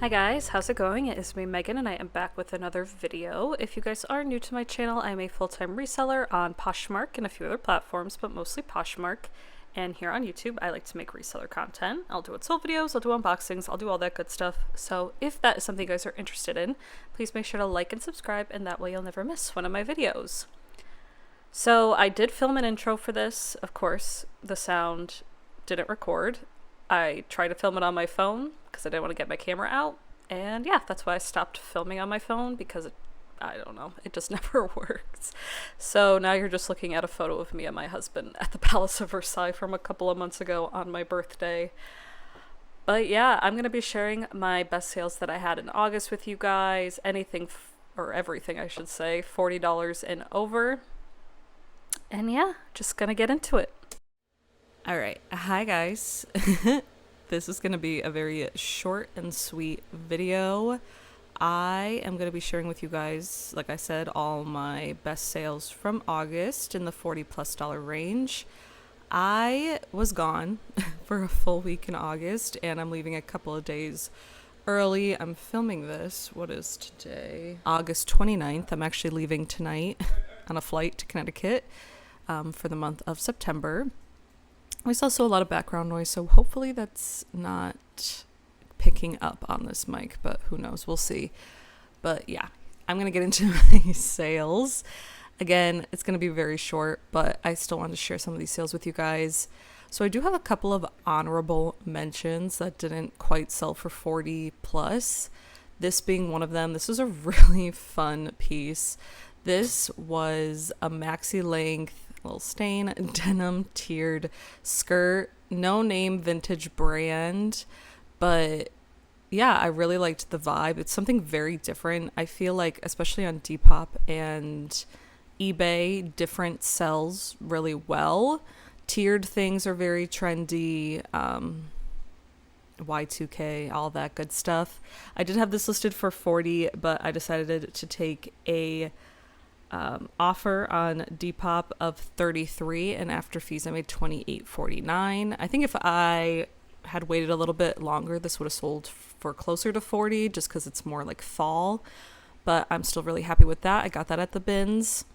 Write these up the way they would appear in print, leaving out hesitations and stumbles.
Hi guys, how's it going? It is me, Megan, and I am back with another video. If you guys are new to my channel, I'm a full-time reseller on Poshmark and a few other platforms, but mostly Poshmark. And here on YouTube, I like to make reseller content. I'll do sold videos, I'll do unboxings, I'll do all that good stuff. So if that is something you guys are interested in, please make sure to like and subscribe, and that way you'll never miss one of my videos. So I did film an intro for this. Of course, the sound didn't record. I tried to film it on my phone because I didn't want to get my camera out. And yeah, that's why I stopped filming on my phone, because I don't know, it just never works. So now you're just looking at a photo of me and my husband at the Palace of Versailles from a couple of months ago on my birthday. But yeah, I'm going to be sharing my best sales that I had in August with you guys. Anything, or everything I should say, $40 and over. And yeah, just going to get into it. All right. Hi, guys. This is going to be a very short and sweet video. I am going to be sharing with you guys, like I said, all my best sales from August in the $40+ range. I was gone for a full week in August, and I'm leaving a couple of days early. I'm filming this. What is today? August 29th. I'm actually leaving tonight on a flight to Connecticut for the month of September. There's also a lot of background noise, so hopefully that's not picking up on this mic, but who knows, we'll see. But yeah, I'm going to get into my sales. Again, it's going to be very short, but I still want to share some of these sales with you guys. So I do have a couple of honorable mentions that didn't quite sell for 40 plus. This being one of them. This is a really fun piece. This was a maxi length little stain denim tiered skirt, no name vintage brand, but yeah, I really liked the vibe. It's something very different. I feel like, especially on Deopop and eBay, different sells really well. Tiered things are very trendy, Y2K, all that good stuff. I did have this listed for 40, but I decided to take a offer on Deopop of 33, and after fees I made $28.49. I think if I had waited a little bit longer, this would have sold for closer to 40, just because it's more like fall, but I'm still really happy with that. I got that at the bins.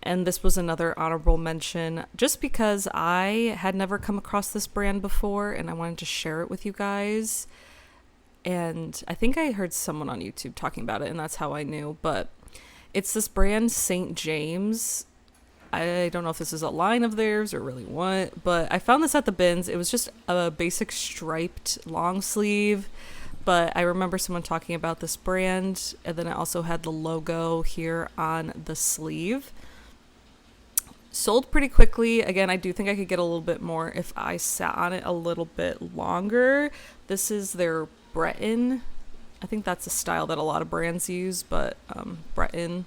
And this was another honorable mention just because I had never come across this brand before and I wanted to share it with you guys. And I think I heard someone on YouTube talking about it, and that's how I knew. But it's this brand, St. James. I don't know if this is a line of theirs or really what, but I found this at the bins. It was just a basic striped long sleeve, but I remember someone talking about this brand, and then it also had the logo here on the sleeve. Sold pretty quickly. Again, I do think I could get a little bit more if I sat on it a little bit longer. This is their Breton. I think that's a style that a lot of brands use, but Breton.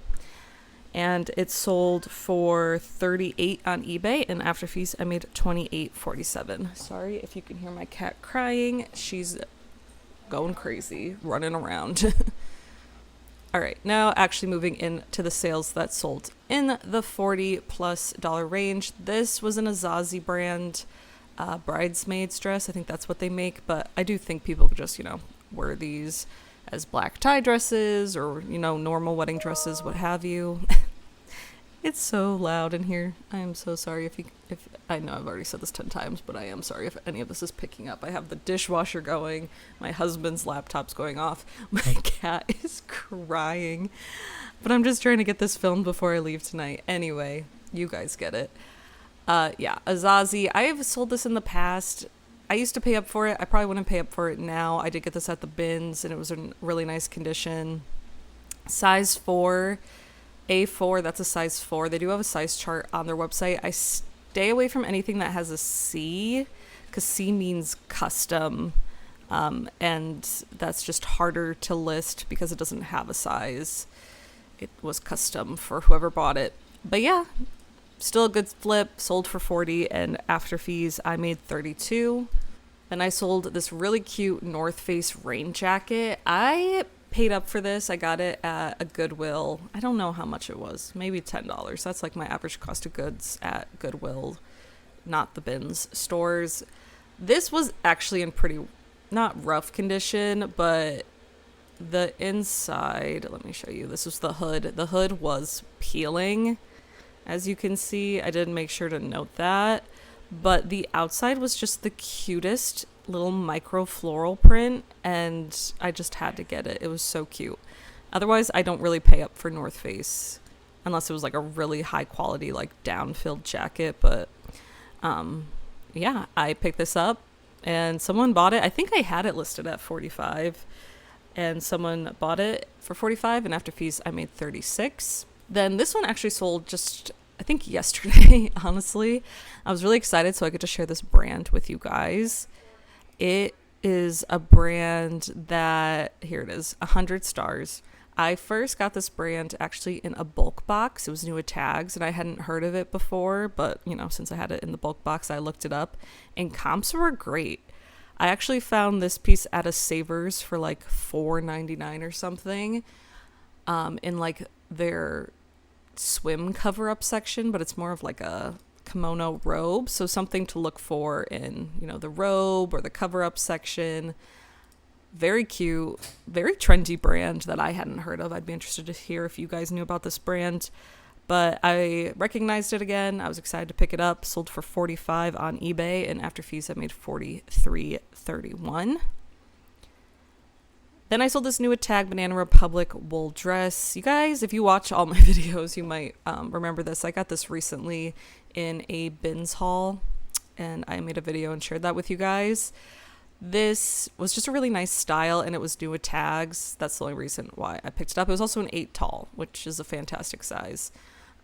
And it sold for 38 on eBay, and after fees I made $28.47. Sorry if you can hear my cat crying. She's going crazy, running around. All right, now actually moving into the sales that sold in the $40+ range. This was an Azazi brand bridesmaid's dress. I think that's what they make, but I do think people just, wear these as black tie dresses or, normal wedding dresses, what have you. It's so loud in here. I am so sorry if I know I've already said this 10 times, but I am sorry if any of this is picking up. I have the dishwasher going, my husband's laptop's going off, my cat is crying, but I'm just trying to get this filmed before I leave tonight. Anyway, you guys get it. Yeah, Azazi. I have sold this in the past. I used to pay up for it. I probably wouldn't pay up for it now. I did get this at the bins, and it was in really nice condition. Size 4, A4, that's a size 4. They do have a size chart on their website. I stay away from anything that has a C, because C means custom, and that's just harder to list because it doesn't have a size. It was custom for whoever bought it. But yeah, still a good flip, sold for 40, and after fees I made 32. Then I sold this really cute North Face rain jacket. I paid up for this. I got it at a Goodwill. I don't know how much it was, maybe $10. That's like my average cost of goods at Goodwill, not the bins stores. This was actually in pretty, not rough condition, but The inside, let me show you. This was the hood. The hood was peeling, as you can see. I did make sure to note that. But the outside was just the cutest little micro floral print, and I just had to get it. It was so cute. Otherwise, I don't really pay up for North Face unless it was like a really high quality, like down-filled jacket. But yeah, I picked this up and someone bought it. I think I had it listed at $45. And someone bought it for $45, and after fees, I made $36. Then this one actually sold just, I think, yesterday, honestly. I was really excited, so I get to share this brand with you guys. It is a brand that, here it is, 100 stars. I first got this brand actually in a bulk box. It was new with tags, and I hadn't heard of it before, but, you know, since I had it in the bulk box, I looked it up, and comps were great. I actually found this piece at a Savers for like $4.99 or something, in like their swim cover-up section, but it's more of like a kimono robe, so something to look for in, you know, the robe or the cover-up section. Very cute, very trendy brand that I hadn't heard of. I'd be interested to hear if you guys knew about this brand. But I recognized it again. I was excited to pick it up. Sold for $45 on eBay, and after fees, I made $43.31. Then I sold this new tag Banana Republic wool dress. You guys, if you watch all my videos, you might remember this. I got this recently in a bins haul, and I made a video and shared that with you guys. This was just a really nice style, and it was new with tags. That's the only reason why I picked it up. It was also an 8 tall, which is a fantastic size.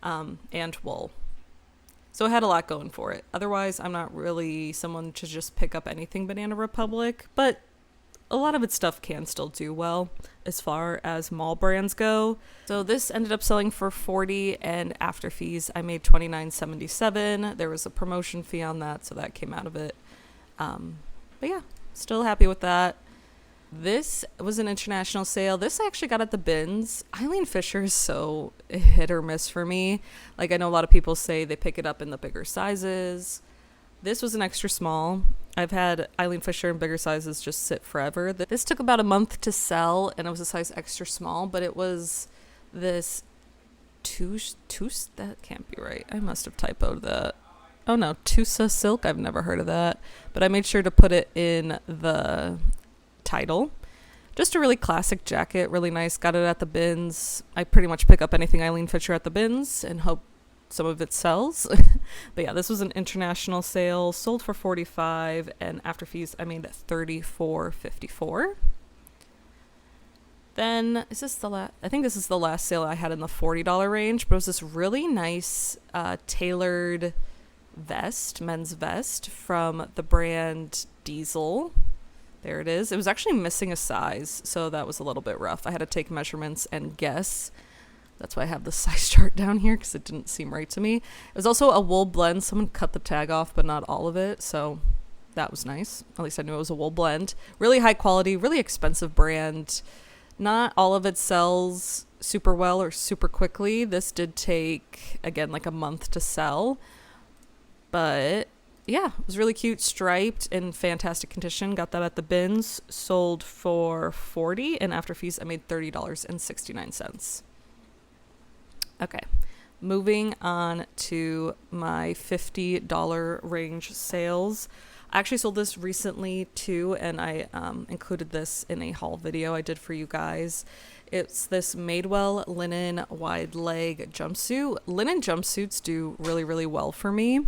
And wool. So it had a lot going for it. Otherwise, I'm not really someone to just pick up anything Banana Republic, but a lot of its stuff can still do well as far as mall brands go. So this ended up selling for $40, and after fees, I made $29.77. There was a promotion fee on that, so that came out of it. But yeah, still happy with that. This was an international sale. This I actually got at the bins. Eileen Fisher is so hit or miss for me. Like, I know a lot of people say they pick it up in the bigger sizes. This was an extra small. I've had Eileen Fisher in bigger sizes just sit forever. This took about a month to sell, and it was a size extra small, but it was this that can't be right. I must have typoed that. Oh no, Tusa silk. I've never heard of that, but I made sure to put it in the title. Just a really classic jacket, really nice. Got it at the bins. I pretty much pick up anything Eileen Fisher at the bins and hope some of it sells. But yeah, this was an international sale, sold for $45, and after fees I made $34.54. Then I think this is the last sale I had in the $40 range, but it was this really nice tailored vest, men's vest from the brand Diesel. There it is. It was actually missing a size, so that was a little bit rough. I had to take measurements and guess. That's why I have the size chart down here, because it didn't seem right to me. It was also a wool blend. Someone cut the tag off, but not all of it, so that was nice. At least I knew it was a wool blend. Really high quality, really expensive brand. Not all of it sells super well or super quickly. This did take, again, like a month to sell. But yeah, it was really cute, striped, in fantastic condition. Got that at the bins, sold for $40, and after fees I made $30.69. Okay, moving on to my $50 range sales. I actually sold this recently too, and I included this in a haul video I did for you guys. It's this Madewell linen wide leg jumpsuit. Linen jumpsuits do really, really well for me.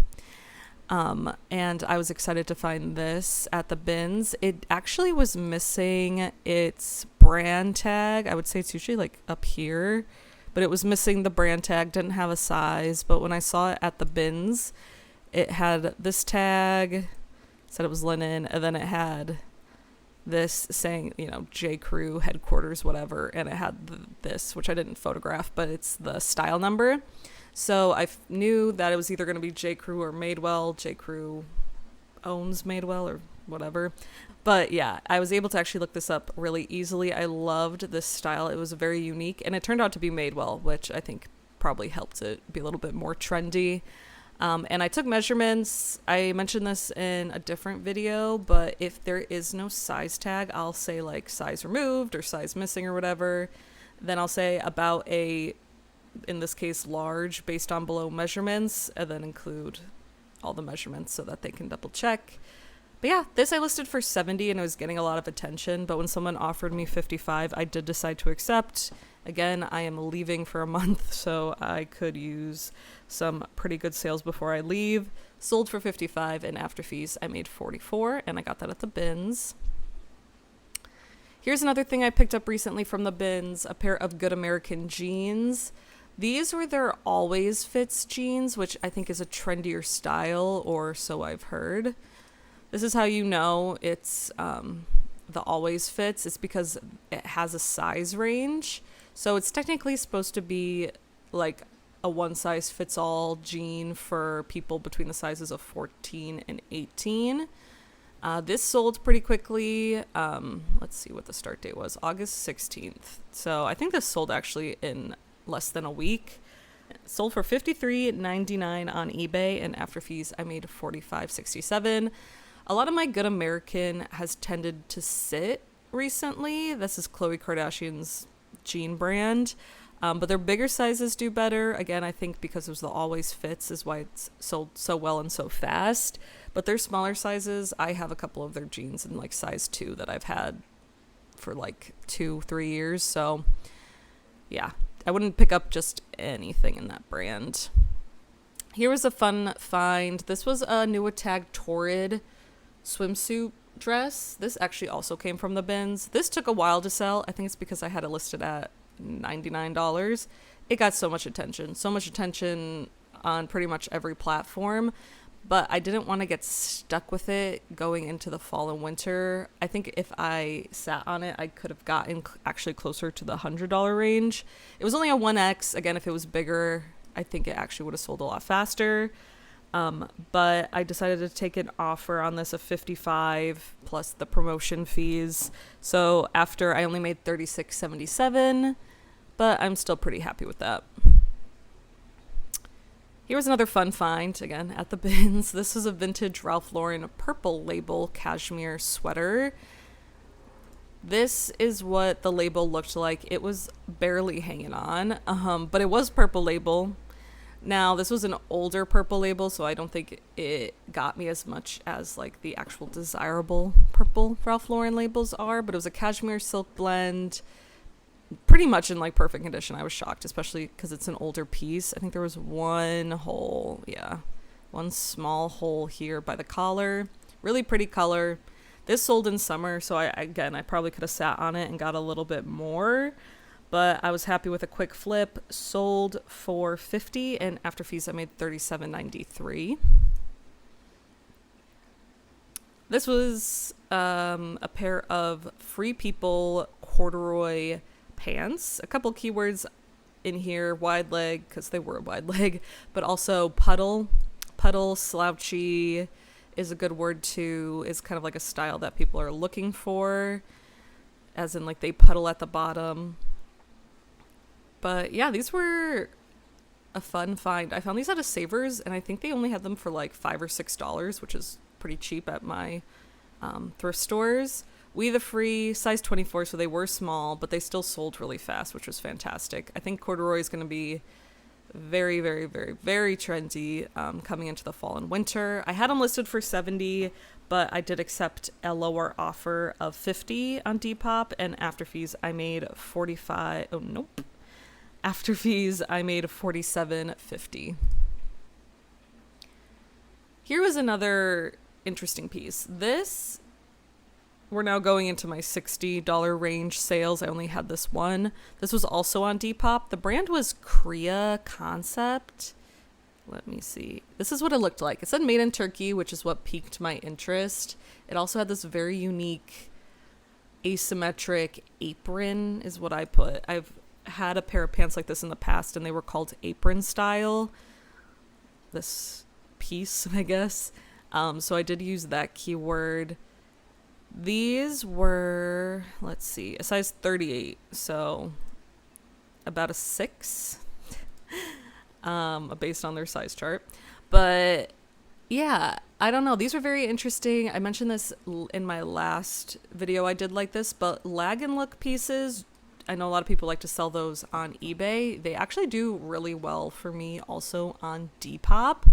And I was excited to find this at the bins. It actually was missing its brand tag. I would say it's usually like up here, but it was missing the brand tag, didn't have a size. But when I saw it at the bins, it had this tag, said it was linen, and then it had this saying, you know, J. Crew headquarters, whatever, and it had this, which I didn't photograph, but it's the style number. So I knew that it was either going to be J. Crew or Madewell. J. Crew owns Madewell or whatever. But yeah, I was able to actually look this up really easily. I loved this style. It was very unique, and it turned out to be Madewell, which I think probably helped it be a little bit more trendy. And I took measurements. I mentioned this in a different video, but if there is no size tag, I'll say like size removed or size missing or whatever. Then I'll say about a, in this case, large based on below measurements, and then include all the measurements so that they can double check. But yeah, this I listed for 70 and it was getting a lot of attention, but when someone offered me 55, I did decide to accept. Again, I am leaving for a month, so I could use some pretty good sales before I leave. Sold for 55, and after fees, I made 44, and I got that at the bins. Here's another thing I picked up recently from the bins, a pair of Good American jeans. These were their Always Fits jeans, which I think is a trendier style, or so I've heard. This is how you know it's the Always Fits. It's because it has a size range. So it's technically supposed to be like a one-size-fits-all jean for people between the sizes of 14 and 18. This sold pretty quickly. Let's see what the start date was. August 16th. So I think this sold actually in less than a week. It sold for $53.99 on eBay, and after fees, I made $45.67. A lot of my Good American has tended to sit recently. This is Khloe Kardashian's jean brand. But their bigger sizes do better. Again, I think because it was the Always Fits is why it's sold so well and so fast. But their smaller sizes, I have a couple of their jeans in like size 2 that I've had for like 2-3 years. So yeah, I wouldn't pick up just anything in that brand. Here was a fun find. This was a new tag Torrid swimsuit dress. This actually also came from the bins. This took a while to sell. I think it's because I had it listed at $99. It got so much attention on pretty much every platform, but I didn't want to get stuck with it going into the fall and winter. I think if I sat on it, I could have gotten actually closer to the $100 range. It was only a 1X. Again, if it was bigger, I think it actually would have sold a lot faster. But I decided to take an offer on this of 55 plus the promotion fees. So after I only made $36.77, but I'm still pretty happy with that. Here was another fun find, again, at the bins. This is a vintage Ralph Lauren purple label cashmere sweater. This is what the label looked like. It was barely hanging on, but it was purple label. Now, this was an older purple label, so I don't think it got me as much as like the actual desirable purple Ralph Lauren labels are, but it was a cashmere silk blend, pretty much in like perfect condition. I was shocked, especially because it's an older piece. I think there was one small hole here by the collar. Really pretty color. This sold in summer, so I probably could have sat on it and got a little bit more. But I was happy with a quick flip. Sold for $50, and after fees I made $37.93. This was a pair of Free People corduroy pants. A couple keywords in here: wide leg, because they were wide leg, but also puddle. Puddle, slouchy is a good word too. Is kind of like a style that people are looking for, as in like they puddle at the bottom. But yeah, these were a fun find. I found these at a Savers, and I think they only had them for like $5 or $6, which is pretty cheap at my thrift stores. We the Free, size 24, so they were small, but they still sold really fast, which was fantastic. I think corduroy is going to be very, very, very, very trendy coming into the fall and winter. I had them listed for $70, but I did accept a lower offer of $50 on Deopop, and after fees I made $45. Oh, nope. After fees, I made $47.50. Here was another interesting piece. This, we're now going into my $60 range sales. I only had this one. This was also on Deopop. The brand was Korea Concept. Let me see. This is what it looked like. It said made in Turkey, which is what piqued my interest. It also had this very unique asymmetric apron is what I put. I've had a pair of pants like this in the past, and they were called apron style. This piece, I guess. So I did use that keyword. These were, let's see, a size 38, so about a 6, based on their size chart. But yeah, I don't know. These are very interesting. I mentioned this in my last video I did like this, but lag and look pieces, I know a lot of people like to sell those on eBay. They actually do really well for me also on Depop.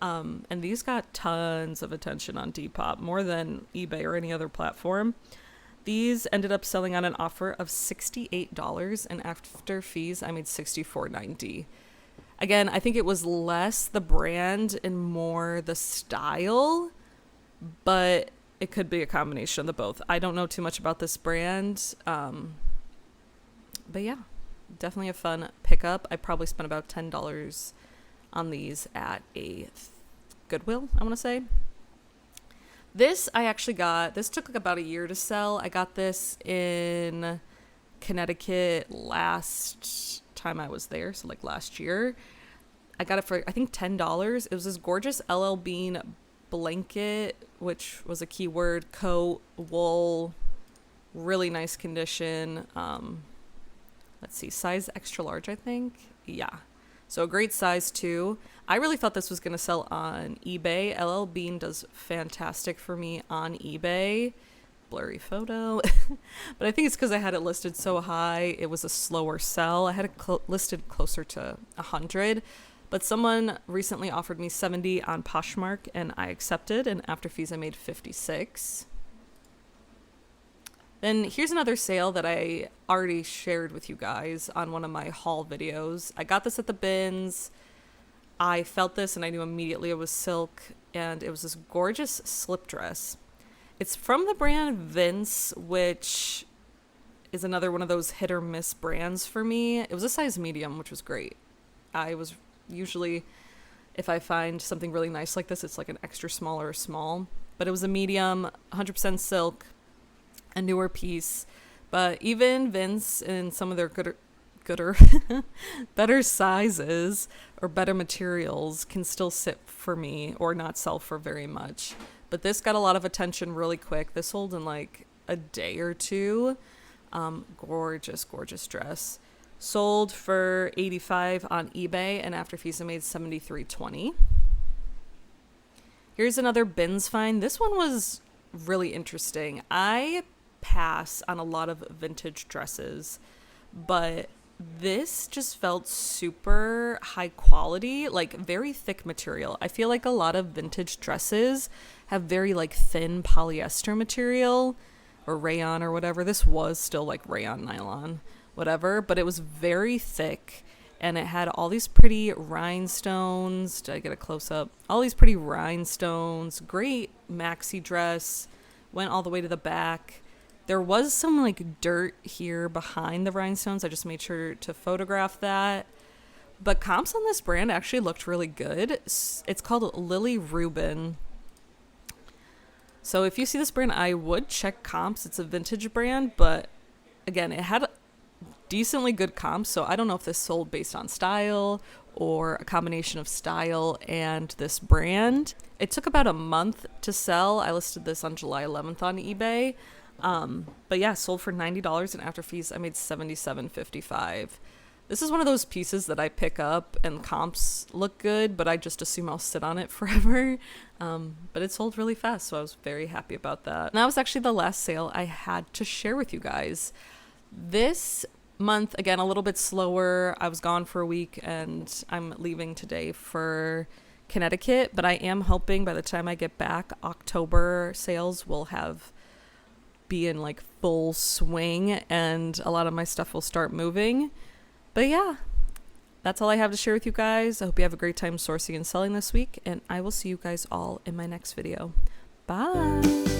And these got tons of attention on Depop, more than eBay or any other platform. These ended up selling on an offer of $68, and after fees, I made $64.90. Again, I think it was less the brand and more the style, but it could be a combination of the both. I don't know too much about this brand, but yeah, definitely a fun pickup. I probably spent about $10 on these at a Goodwill, I want to say. This I actually got, this took like about a year to sell. I got this in Connecticut last time I was there, so like last year. I got it for I think $10. It was this gorgeous LL Bean blanket, which was a keyword, coat, wool, really nice condition. Let's see, size extra large, I think. Yeah. So a great size too. I really thought this was going to sell on eBay. LL Bean does fantastic for me on eBay. Blurry photo. But I think it's because I had it listed so high. It was a slower sell. I had it listed closer to 100. But someone recently offered me 70 on Poshmark and I accepted. And after fees, I made 56. Then here's another sale that I already shared with you guys on one of my haul videos. I got this at the bins. I felt this and I knew immediately it was silk, and it was this gorgeous slip dress. It's from the brand Vince, which is another one of those hit or miss brands for me. It was a size medium, which was great. I was usually, if I find something really nice like this, it's like an extra small or small, but it was a medium, 100% silk, a newer piece. But even Vince in some of their gooder better sizes or better materials can still sit for me or not sell for very much. But this got a lot of attention really quick. This sold in like a day or two. Gorgeous dress. Sold for $85 on eBay, and after fees I made $73.20. Here's another bins find. This one was really interesting. I pass on a lot of vintage dresses, but this just felt super high quality, like very thick material. I feel like a lot of vintage dresses have very like thin polyester material or rayon or whatever. This was still like rayon, nylon, whatever, but it was very thick, and it had all these pretty rhinestones. Did I get a close up? All these pretty rhinestones. Great maxi dress. Went all the way to the back. There was some like dirt here behind the rhinestones. I just made sure to photograph that. But comps on this brand actually looked really good. It's called Lily Rubin. So if you see this brand, I would check comps. It's a vintage brand, but again, it had decently good comps. So I don't know if this sold based on style or a combination of style and this brand. It took about a month to sell. I listed this on July 11th on eBay. But yeah, sold for $90, and after fees I made $77.55. This is one of those pieces that I pick up and comps look good, but I just assume I'll sit on it forever. But it sold really fast, so I was very happy about that. And that was actually the last sale I had to share with you guys. This month, again, a little bit slower. I was gone for a week and I'm leaving today for Connecticut, but I am hoping by the time I get back, October sales will be in like full swing and a lot of my stuff will start moving. But yeah, that's all I have to share with you guys. I hope you have a great time sourcing and selling this week, and I will see you guys all in my next video. Bye.